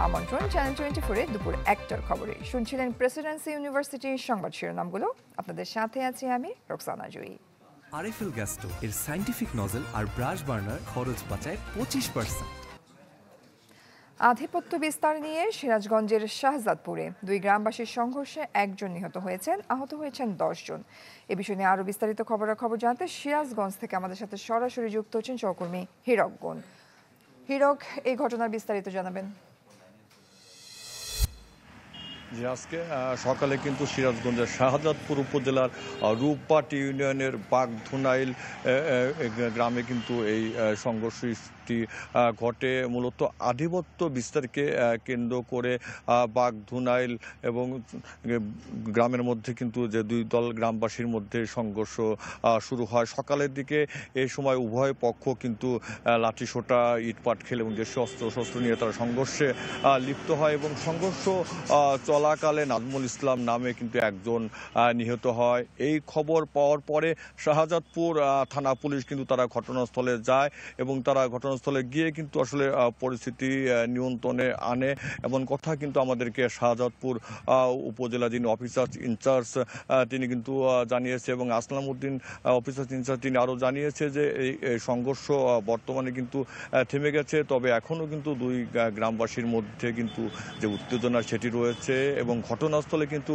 আমন্ত্রণ চ্যানেল 24-এ দুপুর 1টার খবরে। শুনছিলেন প্রেসিডেন্সি ইউনিভার্সিটির সংবাদ শিরোনামগুলো। আপনাদের সাথে আছি আমি রোকসানা জয়ী। আরএফএল গ্যাস্টো এর সায়েন্টিফিক নজল আর ব্রাশ বার্নার খরচ বাঁচায় 25%। আধিপত্য বিস্তার নিয়ে সিরাজগঞ্জের শাহজাদপুরে 2 গ্রামবাসীর সংঘর্ষে 1 জন নিহত হয়েছেন, আহত হয়েছেন 10 জন। এ বিষয়ে নিয়ে আরও বিস্তারিত খবরাখবর জানতে সিরাজগঞ্জ থেকে আমাদের সাথে সরাসরি যুক্ত হচ্ছেন সহকর্মী হীরক গুণ। হীরক, এই ঘটনার বিস্তারিত জানাবেন। যে আজকে সকালে কিন্তু সিরাজগঞ্জের শাহজাদপুর উপজেলার রূপপাটি ইউনিয়নের বাগধুনাইল গ্রামে কিন্তু এই সংঘর্ষটি ঘটে। মূলত আধিপত্য বিস্তারকে কেন্দ্র করে বাগধুনাইল এবং গ্রামের মধ্যে কিন্তু যে 2 দল গ্রামবাসীর মধ্যে সংঘর্ষ শুরু হয় সকালের দিকে। এই সময় উভয় পক্ষ কিন্তু লাঠিসোঁটা ইটপাট খেলে এবং দেশীয় অস্ত্র নিয়ে তারা সংঘর্ষে লিপ্ত হয় এবং সংঘর্ষ চলাকালে নাজমুল ইসলাম নামে কিন্তু 1 জন নিহত হয়। এই খবর পাওয়ার পরে শাহজাদপুর থানা পুলিশ কিন্তু তারা ঘটনাস্থলে যায় এবং তারা ঘটনাস্থলে গিয়ে কিন্তু আসলে পরিস্থিতি নিয়ন্ত্রণে আনে। এমন কথা কিন্তু আমাদেরকে শাহজাদপুর উপজেলা যিনি অফিসার ইনচার্জ তিনি কিন্তু জানিয়েছে এবং আসলাম উদ্দিন অফিসার ইনচার্জ তিনি আরও জানিয়েছে যে এই সংঘর্ষ বর্তমানে কিন্তু থেমে গেছে, তবে এখনও কিন্তু 2 গ্রামবাসীর মধ্যে কিন্তু যে উত্তেজনা সেটি রয়েছে এবং ঘটনাস্থলে কিন্তু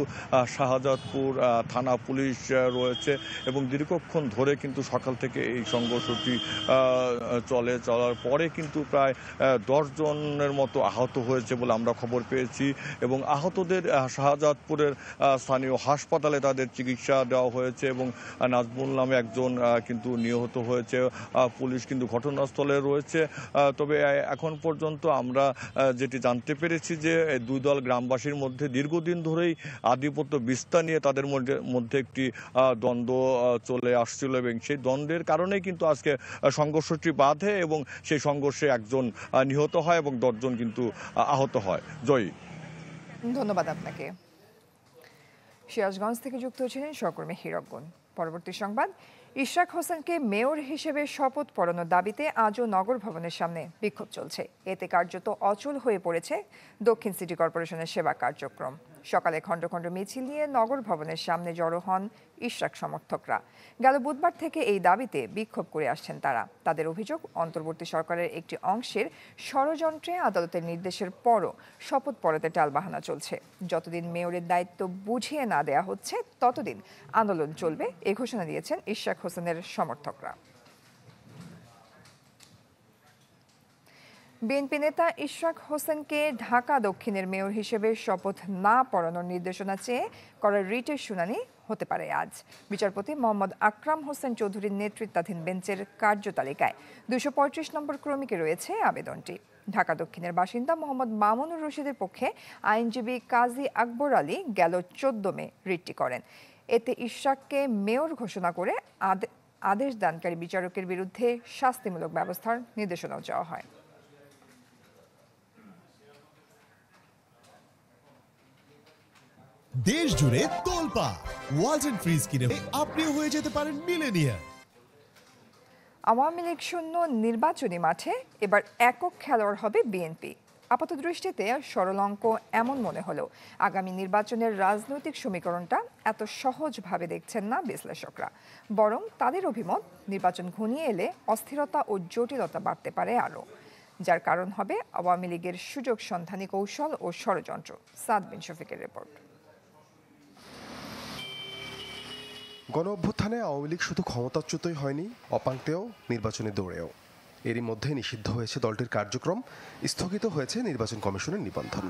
শাহজাদপুর থানা পুলিশ রয়েছে এবং দীর্ঘক্ষণ ধরে কিন্তু সকাল থেকে এই সংঘর্ষটি চলার পরে কিন্তু প্রায় 10 জনের মতো আহত হয়েছে বলে আমরা খবর পেয়েছি এবং আহতদের শাহজাদপুরের স্থানীয় হাসপাতালে তাদের চিকিৎসা দেওয়া হয়েছে এবং নাজমুল নামে 1 জন কিন্তু নিহত হয়েছে। পুলিশ কিন্তু ঘটনাস্থলে রয়েছে, তবে এখন পর্যন্ত আমরা যেটি জানতে পেরেছি যে 2 দল গ্রামবাসীর মধ্যে দীর্ঘদিন ধরেই আধিপত্য বিস্তার নিয়ে তাদের মধ্যে একটি দ্বন্দ্ব চলে আসছিল এবং সেই দ্বন্দ্বের কারণেই কিন্তু আজকে সংঘর্ষটি বাধে এবং সেই সংঘর্ষে 1 জন নিহত হয় এবং 10 জন কিন্তু আহত হয়। জয়ী, ধন্যবাদ আপনাকে। সিরাজগঞ্জ থেকে যুক্ত হয়েছিলেন সহকর্মী হীরক গুণ। পরবর্তী সংবাদ, ইশরাক হোসেনকে মেয়র হিসেবে শপথ পড়ানোর দাবিতে আজও নগর ভবনের সামনে বিক্ষোভ চলছে। এতে কার্যত অচল হয়ে পড়েছে দক্ষিণ সিটি কর্পোরেশনের সেবা কার্যক্রম। সকালে খণ্ড খণ্ড মিছিল নিয়ে নগর ভবনের সামনে জড়ো হন ইশরাক সমর্থকরা। গেল বুধবার থেকে এই দাবিতে বিক্ষোভ করে আসছেন তারা। তাদের অভিযোগ, অন্তর্বর্তী সরকারের একটি অংশের ষড়যন্ত্রে আদালতের নির্দেশের পরও শপথ পড়াতে টালবাহানা চলছে। যতদিন মেয়রের দায়িত্ব বুঝিয়ে না দেয়া হচ্ছে ততদিন আন্দোলন চলবে, এ ঘোষণা দিয়েছেন ইশরাক হোসেনের সমর্থকরা। বিএনপি নেতা ইশরাক হোসেনকে ঢাকা দক্ষিণের মেয়র হিসেবে শপথ না পড়ানোর নির্দেশনা চেয়ে করা রিটের শুনানি হতে পারে আজ। বিচারপতি মোহাম্মদ আকরাম হোসেন চৌধুরীর নেতৃত্বাধীন বেঞ্চের কার্যতালিকায় 235 নম্বর ক্রমিকে রয়েছে আবেদনটি। ঢাকা দক্ষিণের বাসিন্দা মোহাম্মদ মামুনুর রশিদের পক্ষে আইনজীবী কাজী আকবর আলী গেল 14 মে রিটটি করেন। এতে ইশরাককে মেয়র ঘোষণা করে আদেশ দানকারী বিচারকের বিরুদ্ধে শাস্তিমূলক ব্যবস্থার নির্দেশনাও চাওয়া হয়। দেশ জুড়ে তোলপা ওয়ালটন ফ্রিজ কিনে আপনিও হয়ে যেতে পারেন মিলেনিয়ার। আওয়ামী লীগ শূন্য নির্বাচনী মাঠে এবার একক খেলোয়াড় হবে বিএনপি। আপাত দৃষ্টিতে সরল অঙ্ক এমন মনে হলেও আগামী নির্বাচনের রাজনৈতিক সমীকরণটা এত সহজভাবে দেখছেন না বিশ্লেষকরা। বরং তাদের অভিমত, নির্বাচন ঘনিয়ে এলে অস্থিরতা ও জটিলতা বাড়তে পারে আরও, যার কারণ হবে আওয়ামী লীগের সুযোগ সন্ধানী কৌশল ও ষড়যন্ত্র। সাদ বিন শফিকের রিপোর্ট। গণ অভ্যুত্থানে আওয়ামী লীগ শুধু ক্ষমতাচ্যুতই হয়নি, অপাঙ্ক্তেও নির্বাচনে দৌড়েও। এরই মধ্যে নিষিদ্ধ হয়েছে দলটির কার্যক্রম, স্থগিত হয়েছে নির্বাচন কমিশনের নিবন্ধন।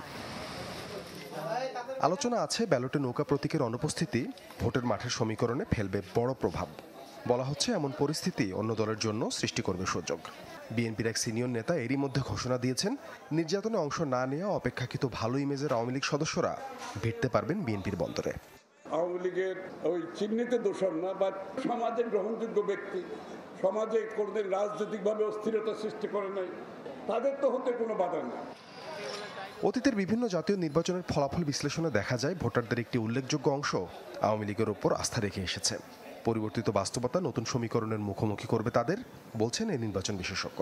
আলোচনা আছে ব্যালটে নৌকা প্রতীকের অনুপস্থিতি ভোটের মাঠের সমীকরণে ফেলবে বড় প্রভাব। বলা হচ্ছে এমন পরিস্থিতি অন্য দলের জন্য সৃষ্টি করবে সুযোগ। বিএনপির এক সিনিয়র নেতা এরই মধ্যে ঘোষণা দিয়েছেন, নির্যাতনে অংশ না নেওয়া অপেক্ষাকৃত ভালো ইমেজের আওয়ামী লীগ সদস্যরা ভিড়তে পারবেন বিএনপির বন্দরে। আওয়ামী লীগের ওই চিহ্নিতে দোষর না, বা সমাজের গ্রহণযোগ্য ব্যক্তি, সমাজে কোনোদিন রাজনৈতিকভাবে অস্থিরতা সৃষ্টি করে নাই, তাদের তো হতে কোনো বাধা নেই। অতীতের বিভিন্ন জাতীয় নির্বাচনের ফলাফল বিশ্লেষণে দেখা যায় ভোটারদের একটি উল্লেখযোগ্য অংশ আওয়ামী লীগের ওপর আস্থা রেখে এসেছে। পরিবর্তিত বাস্তবতা নতুন সমীকরণের মুখোমুখি করবে তাদের, বলছেন এই নির্বাচন বিশেষজ্ঞ।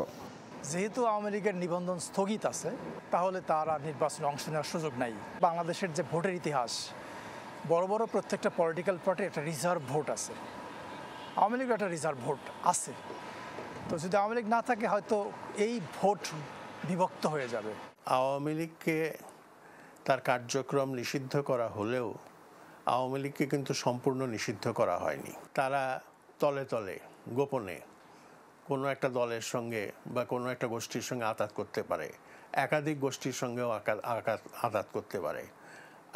যেহেতু আওয়ামী লীগের নিবন্ধন স্থগিত আছে, তাহলে তার আর নির্বাচনে অংশ নেওয়ার সুযোগ নাই। বাংলাদেশের যে ভোটের ইতিহাস, বড় বড় প্রত্যেকটা পলিটিক্যাল পার্টির একটা রিজার্ভ ভোট আছে, আওয়ামী লীগের একটা রিজার্ভ ভোট আছে। তো যদি আওয়ামী লীগ না থাকে, হয়তো এই ভোট বিভক্ত হয়ে যাবে। আওয়ামী লীগকে তার কার্যক্রম নিষিদ্ধ করা হলেও আওয়ামী লীগকে কিন্তু সম্পূর্ণ নিষিদ্ধ করা হয়নি। তারা তলে তলে গোপনে কোনো একটা দলের সঙ্গে বা কোনো একটা গোষ্ঠীর সঙ্গে আঘাত করতে পারে, একাধিক গোষ্ঠীর সঙ্গেও আঘাত করতে পারে।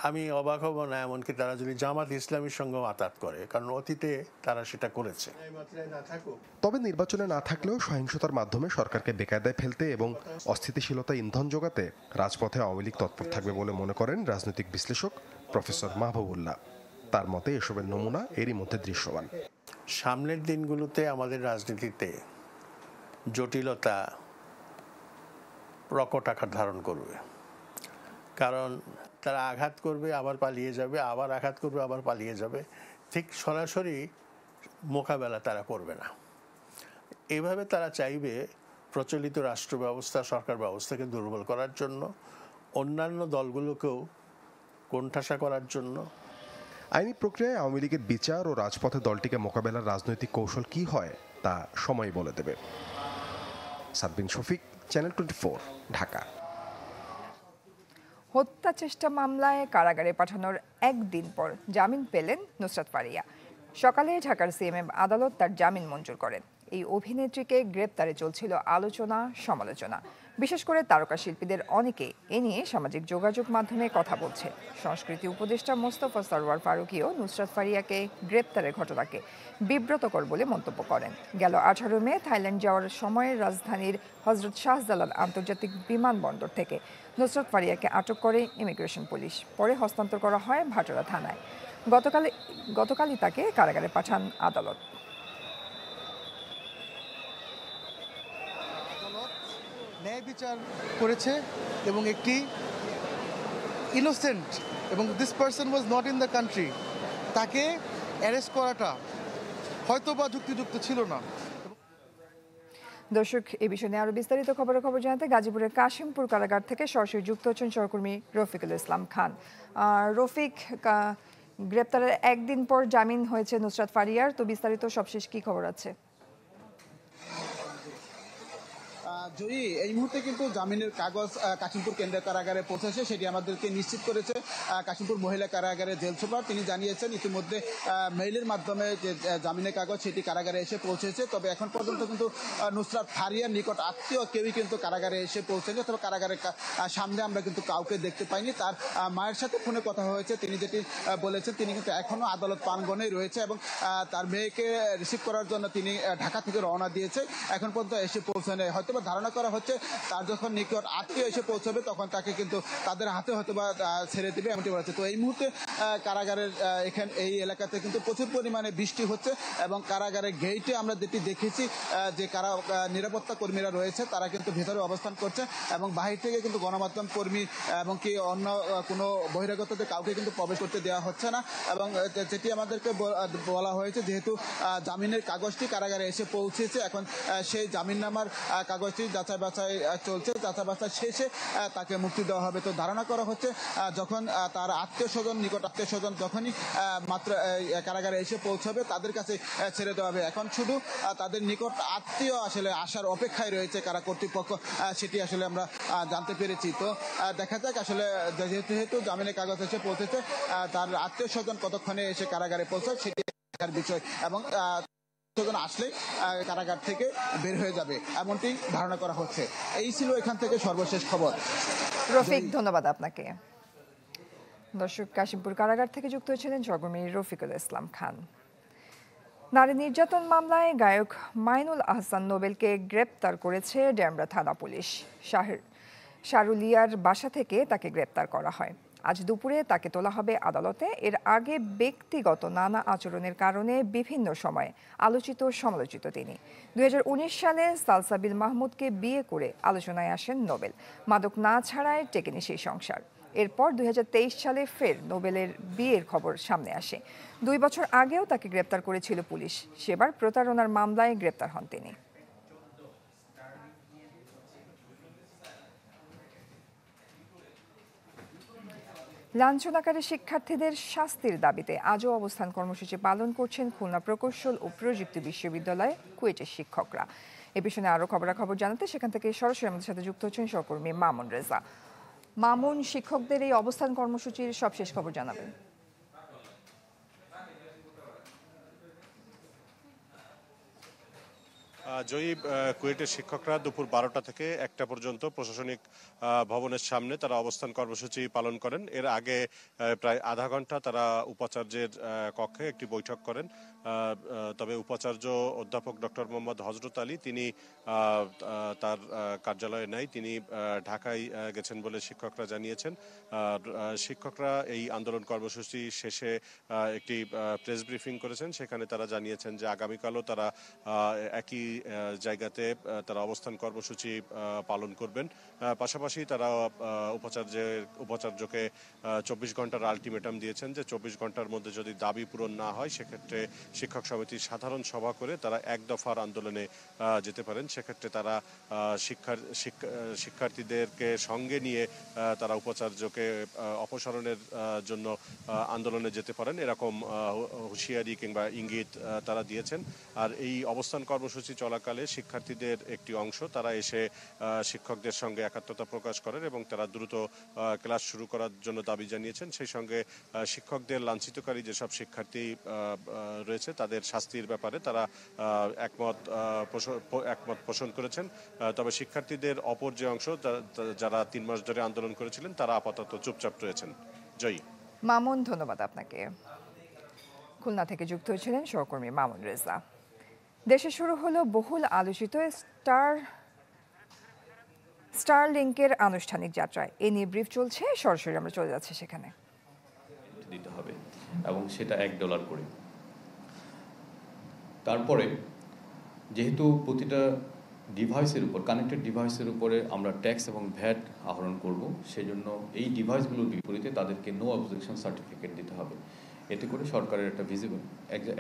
আমি অবাক হব না এমনকি তারা যদি জামাত ইসলামীর সঙ্গেও আঘাত করে, কারণ অতীতে তারা সেটা করেছে। তবে নির্বাচনে না থাকলেও সহিংসতার মাধ্যমে সরকারকে বেকায়দায় ফেলতে এবং অস্থিতিশীলতা ইন্ধন যোগাতে রাজপথে আওয়ামী লীগ তৎপর থাকবে বলে মনে করেন রাজনৈতিক বিশ্লেষক প্রফেসর মাহবুবুল্লাহ। তার মতে এসবের নমুনা এরই মধ্যে দৃশ্যমান। সামনের দিনগুলোতে আমাদের রাজনীতিতে জটিলতা প্রকট আকার ধারণ করবে, কারণ তারা আঘাত করবে আবার পালিয়ে যাবে, আবার আঘাত করবে আবার পালিয়ে যাবে, ঠিক সরাসরি মোকাবেলা তারা করবে না। এভাবে তারা চাইবে প্রচলিত রাষ্ট্র ব্যবস্থা, সরকার ব্যবস্থাকে দুর্বল করার জন্য, অন্যান্য দলগুলোকেও কোণঠাসা করার জন্য। আইনি প্রক্রিয়ায় আওয়ামী লীগের বিচার ও রাজপথে দলটিকে মোকাবেলার রাজনৈতিক কৌশল কি হয় তা সময় বলে দেবে। সাব্বিন শফিক, চ্যানেল 24, ঢাকা। হত্যা চেষ্টা মামলায় কারাগারে পাঠানোর একদিন পর জামিন পেলেন নুসরাত ফারিয়া। সকালে ঢাকার সিএমএম আদালত তার জামিন মঞ্জুর করেন। এই অভিনেত্রীকে গ্রেপ্তারে চলছিল আলোচনা সমালোচনা, বিশেষ করে তারকা শিল্পীদের অনেকে এ নিয়ে সামাজিক যোগাযোগ মাধ্যমে কথা বলছে। সংস্কৃতি উপদেষ্টা মোস্তফা সরওয়ার ফারুকীও নুসরাত ফারিয়াকে গ্রেপ্তারের ঘটনাকে বিব্রতকর বলে মন্তব্য করেন। গেল 18 মে থাইল্যান্ড যাওয়ার সময় রাজধানীর হজরত শাহজালাল আন্তর্জাতিক বিমানবন্দর থেকে নুসরাত ফারিয়াকে আটক করে ইমিগ্রেশন পুলিশ, পরে হস্তান্তর করা হয় ভাটোরা থানায়। গতকালই তাকে কারাগারে পাঠান আদালত। ন্যায় বিচার করেছে এবং একটি ইনোসেন্ট এবং this person was not in the country, তাকে অ্যারেস্ট করাটা হয়তো বা যুক্তিযুক্ত ছিল না। দর্শক, এই বিষয়ে নিয়ে আরো বিস্তারিত খবর জানাতে গাজীপুরের কাশিমপুর কারাগার থেকে সরাসরি যুক্ত হচ্ছেন সহকর্মী রফিকুল ইসলাম খান। রফিক, গ্রেপ্তারের একদিন পর জামিন হয়েছে নুসরাত ফারিয়ার, তো বিস্তারিত সবশেষ কি খবর আছে? জয়ী, এই মুহূর্তে কিন্তু জামিনের কাগজ কাশিমপুর কেন্দ্রীয় কারাগারে পৌঁছেছে, সেটি আমাদেরকে নিশ্চিত করেছে কাশিমপুর মহিলা কারাগারের জেল সুপার। তিনি জানিয়েছেন ইতিমধ্যে মেইলের মাধ্যমে যে জামিনের কাগজ সেটি কারাগারে এসে পৌঁছেছে। তবে এখন পর্যন্ত কিন্তু নুসরাত ফারিয়ার নিকট আত্মীয় কেউই কিন্তু কারাগারে এসে পৌঁছেছে। তবে কারাগারের সামনে আমরা কিন্তু কাউকে দেখতে পাইনি। তার মায়ের সাথে ফোনে কথা হয়েছে, তিনি যেটি বলেছেন তিনি কিন্তু এখনো আদালত প্রাঙ্গণেই রয়েছে এবং তার মেয়েকে রিসিভ করার জন্য তিনি ঢাকা থেকে রওনা দিয়েছে, এখন পর্যন্ত এসে পৌঁছানো। হয়তো বা ধারণা করা হচ্ছে তার যখন নিকট আত্মীয় এসে পৌঁছবে তখন তাকে কিন্তু তাদের হাতে হয়তো বা ছেড়ে দিবে, এমনটি বলেছে। তো এই মুহূর্তে কারাগারের এই এলাকাতে কিন্তু প্রচুর পরিমাণে বৃষ্টি হচ্ছে এবং কারাগারের গেইটে আমরা যেটি দেখেছি যে নিরাপত্তা কর্মীরা রয়েছে তারা কিন্তু ভেতরে অবস্থান করছে এবং বাহির থেকে কিন্তু গণমাধ্যম কর্মী এবং কি অন্য কোনো বহিরাগতদের কাউকে কিন্তু প্রবেশ করতে দেওয়া হচ্ছে না। এবং যেটি আমাদেরকে বলা হয়েছে যেহেতু জামিনের কাগজটি কারাগারে এসে পৌঁছেছে, এখন সেই জামিননামার কাগজটি যাচাই বাছাই চলছে, যাচাই বাছাই শেষে তাকে মুক্তি দেওয়া হবে। তো ধারণা করা হচ্ছে যখন তার আত্মীয় স্বজন নিকট আত্মীয় স্বজন যখনই মাত্র কারাগারে এসে পৌঁছবে তাদের কাছে ছেড়ে দেওয়া হবে। এখন শুধু তাদের নিকট আত্মীয় আসলে আসার অপেক্ষায় রয়েছে কারা কর্তৃপক্ষ, সেটি আসলে আমরা জানতে পেরেছি। তো দেখা যাক আসলে যেহেতু জামিনের কাগজ এসে পৌঁছেছে তার আত্মীয় স্বজন কতক্ষণে এসে কারাগারে পৌঁছায় সেটি দেখার বিষয় এবং আসলে কারাগার থেকে বের হয়ে যাবে এমনটি ধারণা করা হচ্ছে। এই ছিল এখান থেকে সর্বশেষ খবর। রফিক, ধন্যবাদ আপনাকে। দর্শক, কাশিমপুর কারাগার থেকে যুক্ত হয়েছিলেন সহকর্মী রফিকুল ইসলাম খান। নারী নির্যাতন মামলায় গায়ক মাইনুল আহসান নোবেলকে গ্রেপ্তার করেছে ডেমরা থানা পুলিশ। শাহরুলিয়ার বাসা থেকে তাকে গ্রেপ্তার করা হয়। আজ দুপুরে তাকে তোলা হবে আদালতে। এর আগে ব্যক্তিগত নানা আচরণের কারণে বিভিন্ন সময়ে আলোচিত সমালোচিত তিনি। 2019 সালে সালসাবিল মাহমুদকে বিয়ে করে আলোচনায় আসেন নোবেল। মাদক না ছাড়ায় টেকেনি সেই সংসার। এরপর 2023 সালে ফের নোবেলের বিয়ের খবর সামনে আসে। 2 বছর আগেও তাকে গ্রেপ্তার করেছিল পুলিশ, সেবার প্রতারণার মামলায় গ্রেপ্তার হন তিনি। লাঞ্ছনাকারী শিক্ষার্থীদের শাস্তির দাবিতে আজও অবস্থান কর্মসূচি পালন করছেন খুলনা প্রকৌশল ও প্রযুক্তি বিশ্ববিদ্যালয়ে কুয়েটের শিক্ষকরা। এ বিষয়ে আরও খবরাখবর জানাতে সেখান থেকে সরাসরি আমাদের সাথে যুক্ত হচ্ছেন সহকর্মী মামুন রেজা। মামুন, শিক্ষকদের এই অবস্থান কর্মসূচির সবশেষ খবর জানাবেন। জয়ী, কুয়েটের শিক্ষকরা দুপুর 12টা থেকে 1টা পর্যন্ত প্রশাসনিক ভবনের সামনে তারা অবস্থান কর্মসূচি পালন করেন। এর আগে প্রায় আধা ঘন্টা তারা উপাচার্যের কক্ষে একটি বৈঠক করেন। তবে উপাচার্য অধ্যাপক ডক্টর মোহাম্মদ হজরত আলী তিনি তার কার্যালয়ে নাই, তিনি ঢাকায় গেছেন বলে শিক্ষকরা জানিয়েছেন। শিক্ষকরা এই আন্দোলন কর্মসূচি শেষে একটি প্রেস ব্রিফিং করেছেন, সেখানে তারা জানিয়েছেন যে আগামীকালও তারা একই জায়গাতে তারা অবস্থান কর্মসূচি পালন করবেন। পাশাপাশি তারা উপাচার্যকে 24 ঘন্টার আলটিমেটাম দিয়েছেন যে 24 ঘন্টার মধ্যে যদি দাবি পূরণ না হয় সেক্ষেত্রে শিক্ষক সমিতির সাধারণ সভা করে তারা এক দফার আন্দোলনে যেতে পারেন। সেক্ষেত্রে তারা শিক্ষার্থীদেরকে সঙ্গে নিয়ে তারা উপাচার্যকে অপসারণের জন্য আন্দোলনে যেতে পারেন, এরকম হুঁশিয়ারি কিংবা ইঙ্গিত তারা দিয়েছেন। আর এই অবস্থান কর্মসূচি চলাকালে শিক্ষার্থীদের একটি অংশ তারা এসে শিক্ষকদের সঙ্গে একাত্মতা প্রকাশ করেন এবং তারা দ্রুত ক্লাস শুরু করার জন্য দাবি জানিয়েছেন। সেই সঙ্গে শিক্ষকদের লাঞ্ছিতকারী যেসব শিক্ষার্থী রয়েছে তাদের শাস্তির ব্যাপারে তারা একমত পোষণ করেছেন। তবে শিক্ষার্থীদের অপর যে অংশ যারা 3 মাস ধরে আন্দোলন করেছিলেন তারা আপাতত চুপচাপ রয়েছেন। জয়ী। মামুন, ধন্যবাদ আপনাকে। খুলনা থেকে যুক্ত হয়েছিলেন সহকর্মী মামুন রেজা। দেশে শুরু হলো বহুল আলোচিত স্টারলিংকের আনুষ্ঠানিক যাত্রায়। এ নিয়ে ব্রিফ চলছে, সরাসরি আমরা চলে যাচ্ছি সেখানে। দিতে হবে এবং সেটা $1 করে। তারপরে যেহেতু প্রতিটা ডিভাইসের উপর, কানেক্টেড ডিভাইসের উপরে আমরা ট্যাক্স এবং ভ্যাট আহরণ করব, সেজন্য এই ডিভাইসগুলোর বিপরীতে তাদেরকে নো অবজেকশন সার্টিফিকেট দিতে হবে। এতে করে সরকারের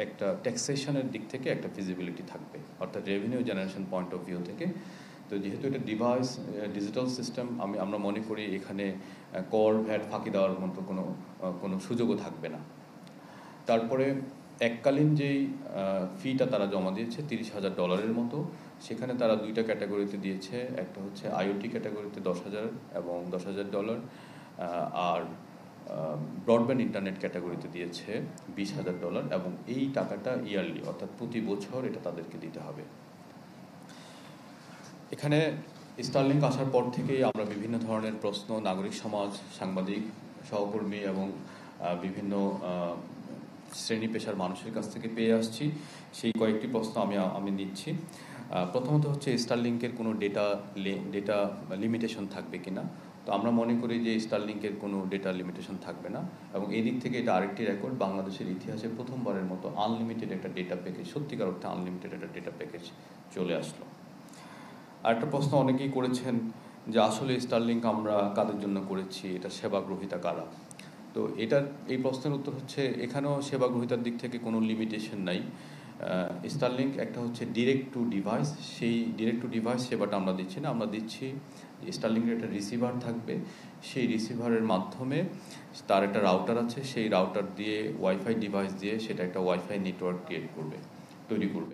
একটা ট্যাক্সেশনের দিক থেকে একটা ফিজিবিলিটি থাকবে, অর্থাৎ revenue generation point of view থেকে। তো যেহেতু এটা ডিজিটাল সিস্টেম, আমরা মনে করি এখানে কর ভ্যাট ফাঁকি দেওয়ার মতো কোনো সুযোগও থাকবে না। তারপরে এককালীন যেই ফিটা তারা জমা দিয়েছে $30,000 মতো, সেখানে তারা 2টা ক্যাটাগরিতে দিয়েছে। একটা হচ্ছে আইওটি ক্যাটাগরিতে 10,000 এবং $10,000, আর ব্রডব্যান্ড ইন্টারনেট ক্যাটাগরিতে দিয়েছে $20,000 এবং এই টাকাটা ইয়ারলি, অর্থাৎ প্রতি বছর এটা তাদেরকে দিতে হবে। এখানে স্টারলিংক আসার পর থেকেই আমরা বিভিন্ন ধরনের প্রশ্ন নাগরিক সমাজ, সাংবাদিক, সহকর্মী এবং বিভিন্ন শ্রেণী পেশার মানুষের কাছ থেকে পেয়ে আসছি। সেই কয়েকটি প্রশ্ন আমি নিচ্ছি। প্রথমত হচ্ছে স্টারলিংকের কোনো ডেটা লিমিটেশন থাকবে কিনা। তো আমরা মনে করি যে স্টারলিংকের কোনো ডেটা লিমিটেশন থাকবে না এবং এই দিক থেকে এটা আরেকটি রেকর্ড, বাংলাদেশের ইতিহাসে প্রথমবারের মতো আনলিমিটেড একটা ডেটা প্যাকেজ, সত্যিকার অর্থে আনলিমিটেড একটা ডেটা প্যাকেজ চলে আসলো। আরেকটা প্রশ্ন অনেকেই করেছেন যে আসলে স্টারলিংক আমরা কাদের জন্য করেছি, এটা সেবা গ্রহীতা কারা। তো এই প্রশ্নের উত্তর হচ্ছে এখানেও সেবা গ্রহীতার দিক থেকে কোনো লিমিটেশন নাই। স্টারলিংক একটা হচ্ছে ডিরেক্ট টু ডিভাইস, সেই ডিরেক্ট টু ডিভাইস সেবাটা আমরা দিচ্ছি না, আমরা দিচ্ছি স্টারলিংকের একটা রিসিভার থাকবে, সেই রিসিভারের মাধ্যমে তার একটা রাউটার আছে, সেই রাউটার দিয়ে ওয়াইফাই ডিভাইস দিয়ে সেটা একটা ওয়াইফাই নেটওয়ার্ক তৈরি করবে।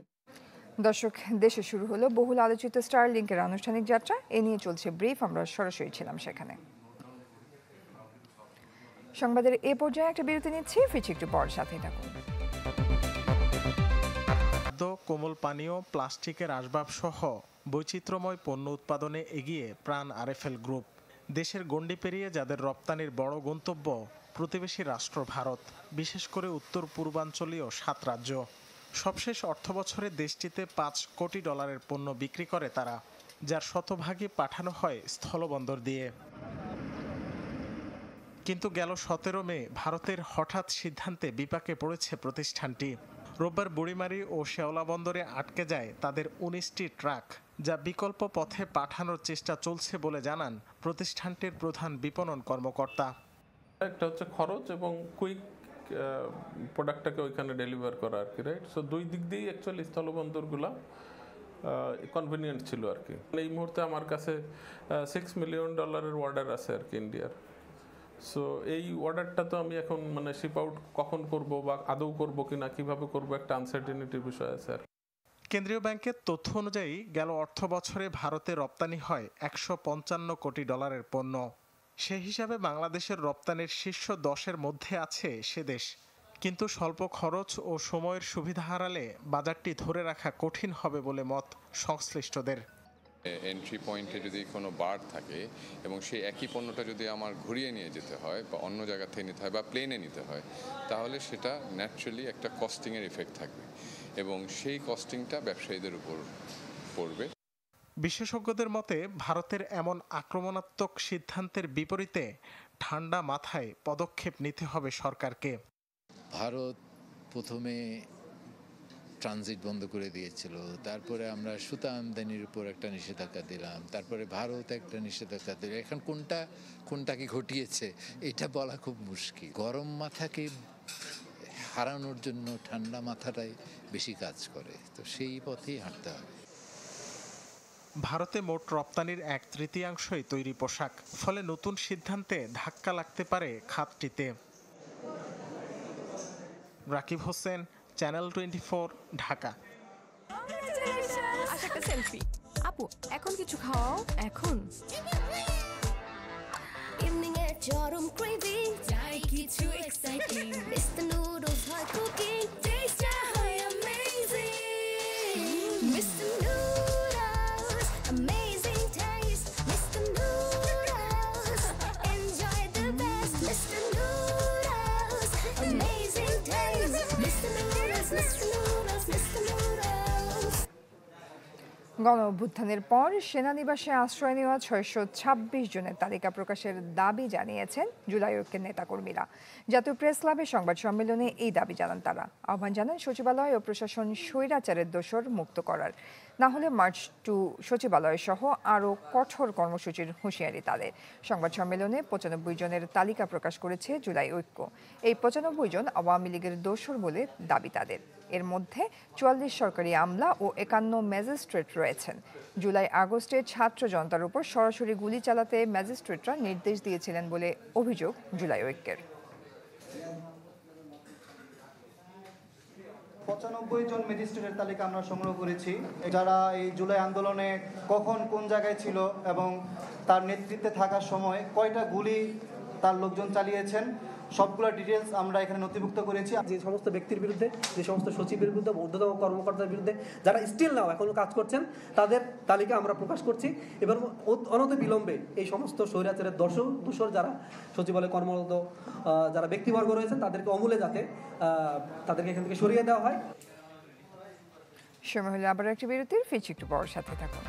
দর্শক, দেশে শুরু হলো বহুল আলোচিত স্টারলিংকের আনুষ্ঠানিক যাত্রা। এ নিয়ে চলছে ব্রিফ, আমরা সরাসরি ছিলাম সেখানে। সংবাদের এ পর্যায়ে একটা বিরতি নিচ্ছি, ফিরছি একটু পর, সাথেই থাকুন। কোমল পানীয়, প্লাস্টিকের আসবাব সহ বৈচিত্র্যময় পণ্য উৎপাদনে এগিয়ে প্রাণ আরএফএল গ্রুপ। দেশের গণ্ডি পেরিয়ে যাদের রপ্তানির বড় গন্তব্য প্রতিবেশী রাষ্ট্র ভারত, বিশেষ করে উত্তর পূর্বাঞ্চলীয় 7 রাজ্য। সবশেষ অর্থবছরে দেশটিতে $5 কোটি পণ্য বিক্রি করে তারা, যার শতভাগই পাঠানো হয় স্থলবন্দর দিয়ে। কিন্তু গেল 17 মে ভারতের হঠাৎ সিদ্ধান্তে বিপাকে পড়েছে প্রতিষ্ঠানটি। রোববার বুড়িমারি ও শেওলা বন্দরে আটকে যায় তাদের 19টি ট্রাক, যা বিকল্প পথে পাঠানোর চেষ্টা চলছে বলে জানান প্রতিষ্ঠানটির প্রধান বিপণন কর্মকর্তা। একটা হচ্ছে খরচ এবং কুইক প্রোডাক্টটাকে ওইখানে ডেলিভার করা আর কি, রাইট। সো দুই দিক দিয়েই অ্যাকচুয়ালি স্থলবন্দরগুলো কনভিনিয়েন্ট ছিল আর কি। এই মুহূর্তে আমার কাছে $6 মিলিয়ন অর্ডার আছে আর কি ইন্ডিয়ার। সো এই অর্ডারটা তো আমি এখন মানে শিপ আউট কখন করব বা আদৌ করব কিনা কিভাবে করব একটা আনসার্টেনিটির বিষয় আছে আর। কেন্দ্রীয় ব্যাংকের তথ্য অনুযায়ী গেল অর্থ বছরে ভারতে রপ্তানি হয় 155 কোটি ডলারের পণ্য। সে হিসাবে বাংলাদেশের রপ্তানির শীর্ষ 10-এর মধ্যে আছে সে দেশ। কিন্তু স্বল্প খরচ ও সময়ের সুবিধা হারালে বাজারটি ধরে রাখা কঠিন হবে বলে মত সংশ্লিষ্টদের। এন্ট্রি পয়েন্টে যদি কোনো বার থাকে এবং সেই একই পণ্যটা যদি আমার ঘুরিয়ে নিয়ে যেতে হয় বা অন্য জায়গা থেকে নিতে হয় বা প্লেনে নিতে হয়, তাহলে সেটা ন্যাচারালি একটা কস্টিংয়ের ইফেক্ট থাকবে এবং সেই কস্টিংটা ব্যবসায়ীদের উপর পড়বে। বিশেষজ্ঞদের মতে ভারতের এমন আক্রমণাত্মক সিদ্ধান্তের বিপরীতে ঠান্ডা মাথায় পদক্ষেপ নিতে হবে সরকারকে। ভারত প্রথমে ট্রানজিট বন্ধ করে দিয়েছিল, তারপরে আমরা সুতা আমদানির উপর একটা নিষেধাজ্ঞা দিলাম, তারপরে ভারত একটা নিষেধাজ্ঞা দিল। এখন কোনটা কি ঘটিয়েছে এটা বলা খুব মুশকিল। গরম মাথাকে হারানোর জন্য ঠান্ডা মাথাটাই বেশি কাজ করে, তো সেই পথেই হাঁটতে হবে। ভারতে মোট রপ্তানির 1/3 তৈরি পোশাক, ফলে নতুন সিদ্ধান্তে ধাক্কা লাগতে পারে খাতটিতে। রাকিব হোসেন, চ্যানেল 24, ঢাকা। সেলফি আপু, এখন কিছু খাওয়াও। এখন ইভিনিং এ চরম ক্রেভিং, চাই কিছু এক্সাইটিং। মিস্টার নুডলস হয় কুকিং, টেস্ট হয় amazing. Mister noodles, amazing test. Mister noodles, enjoy the best. Mister noodles, amazing test. Mister noodles, mister noodles, mister noodles. গণ অভ্যুত্থানের পর সেনানিবাসে আশ্রয় নেওয়া 626 জনের তালিকা প্রকাশের দাবি জানিয়েছেন জুলাই ঐক্যের নেতাকর্মীরা। জাতীয় প্রেস ক্লাবে সংবাদ সম্মেলনে এই দাবি জানান তারা। আহ্বান জানান সচিবালয় ও প্রশাসন স্বৈরাচারের দোসর মুক্ত করার, না হলে মার্চ টু সচিবালয় সহ আরও কঠোর কর্মসূচির হুঁশিয়ারি তাদের। সংবাদ সম্মেলনে 95 জনের তালিকা প্রকাশ করেছে জুলাই ঐক্য। এই 95 জন আওয়ামী লীগের দোসর বলে দাবি তাদের। এর মধ্যে 44 সরকারি আমলা ও 51 ম্যাজিস্ট্রেট রয়েছেন। জুলাই আগস্টে ছাত্র জনতার উপর সরাসরি গুলি চালাতে ম্যাজিস্ট্রেটরা নির্দেশ দিয়েছিলেন বলে অভিযোগ জুলাই ঐক্যের। 95 জন ম্যাজিস্ট্রেটের তালিকা আমরা সংগ্রহ করেছি, যারা এই জুলাই আন্দোলনে কখন কোন জায়গায় ছিল এবং তার নেতৃত্বে থাকার সময় কয়টা গুলি তার লোকজন চালিয়েছেন, সবগুলো ডিটেলস আমরা এখানে নথিভুক্ত করেছি। যে সমস্ত ব্যক্তির বিরুদ্ধে, যে সমস্ত সচিবের বিরুদ্ধে, ঊর্ধ্বতম কর্মকর্তার বিরুদ্ধে যারা স্টিল নাও এখনো কাজ করছেন, তাদের তালিকা আমরা প্রকাশ করছি এবং অনতিবিলম্বে এই সমস্ত স্বৈরাচারের দোষর যারা সচিবালয়ে কর্মরত যারা ব্যক্তিবর্গ রয়েছেন তাদেরকে অমূলে যাতে তাদেরকে এখান থেকে সরিয়ে দেওয়া হয়। সময় হলে আবার একটি বিরতির, ফিরছি একটু পর, সাথে থাকুন।